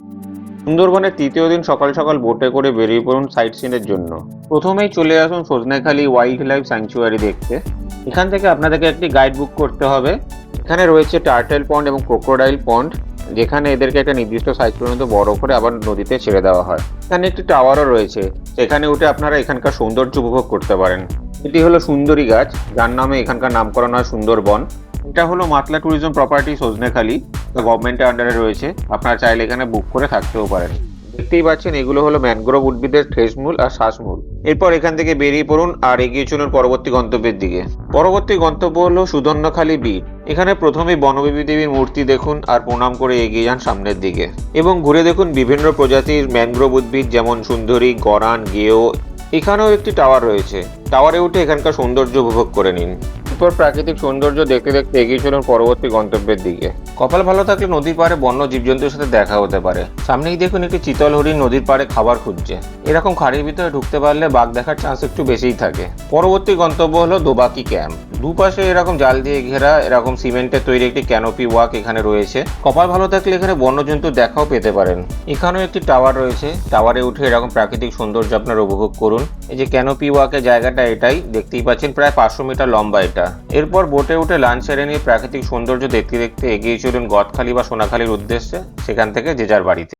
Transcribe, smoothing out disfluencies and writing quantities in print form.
সুন্দরবনের তৃতীয় দিন সকাল সকাল বোটে করে বেরিয়ে পড়ুন সাইট সিনের জন্য। প্রথমেই চলে আসুন সজনেখালি ওয়াইল্ড লাইফ স্যাংচুয়ারি দেখতে। এখান থেকে আপনাদেরকে একটি গাইড বুক করতে হবে। এখানে রয়েছে টার্টেল পন্ড এবং ক্রোকোডাইল পন্ড, যেখানে এদেরকে একটা নির্দিষ্ট সাইজ পর্যন্ত বড় করে আবার নদীতে ছেড়ে দেওয়া হয়। এখানে একটি টাওয়ারও রয়েছে, সেখানে উঠে আপনারা এখানকার সৌন্দর্য উপভোগ করতে পারেন। এটি হলো সুন্দরী গাছ, যার নামে এখানকার নামকরণ হয় সুন্দরবন। এটা হলো মাতলা ট্যুরিজম প্রপার্টি সজনেখালি, গভর্নমেন্টের আন্ডারে রয়েছে। আপনারা চাইলে এখানে বুক করে থাকতেও পারেন। দেখতেই পাচ্ছেন এগুলো হলো ম্যানগ্রোভ উদ্ভিদের ঠেসমূল আর শ্বাসমূল। এরপর এখান থেকে বেরিয়ে পড়ুন আর এগিয়ে চলুন পরবর্তী গন্তব্যের দিকে। পরবর্তী গন্তব্য হলো সুধন্যখালি বিচ। এখানে প্রথমেই বনবিবি দেবীর মূর্তি দেখুন আর প্রণাম করে এগিয়ে যান সামনের দিকে এবং ঘুরে দেখুন বিভিন্ন প্রজাতির ম্যানগ্রোভ উদ্ভিদ যেমন সুন্দরী, গরান, গেও। এখানেও একটি টাওয়ার রয়েছে, টাওয়ারে উঠে এখানকার সৌন্দর্য উপভোগ করে নিন। এরপর প্রাকৃতিক সৌন্দর্য দেখতে দেখতে এগিয়ে চলুন পরবর্তী গন্তব্যের দিকে। কপাল ভালো থাকলে নদীর পাড়ে বন্য জীবজন্তুর সাথে দেখা হতে পারে। সামনেই দেখুন একটি চিতল হরিণ নদীর পাড়ে খাবার খুঁজছে। এরকম খাড়ির ভিতরে ঢুকতে পারলে বাঘ দেখার চান্স একটু বেশিই থাকে। পরবর্তী গন্তব্য হলো দোবাকি ক্যাম্প। দুপাশে এরকম জাল দিয়ে ঘেরা এরকম সিমেন্টের তৈরি একটি ক্যানোপি ওয়াক এখানে রয়েছে। কপাল ভালো থাকলে এখানে বন্যজন্তু দেখাও পেতে পারেন। এখানেও একটি টাওয়ার রয়েছে, টাওয়ারে উঠে এরকম প্রাকৃতিক সৌন্দর্য আপনারা উপভোগ করুন। এই যে ক্যানোপি ওয়াকের জায়গাটা এটাই, দেখতেই পাচ্ছেন প্রায় 500 মিটার লম্বা এটা। এরপর বোটে উঠে লাঞ্চ সেরে নিয়ে প্রাকৃতিক সৌন্দর্য দেখতে দেখতে এগিয়ে চলুন গদখালি বা সোনাখালির উদ্দেশ্যে, সেখান থেকে যে যার বাড়িতে।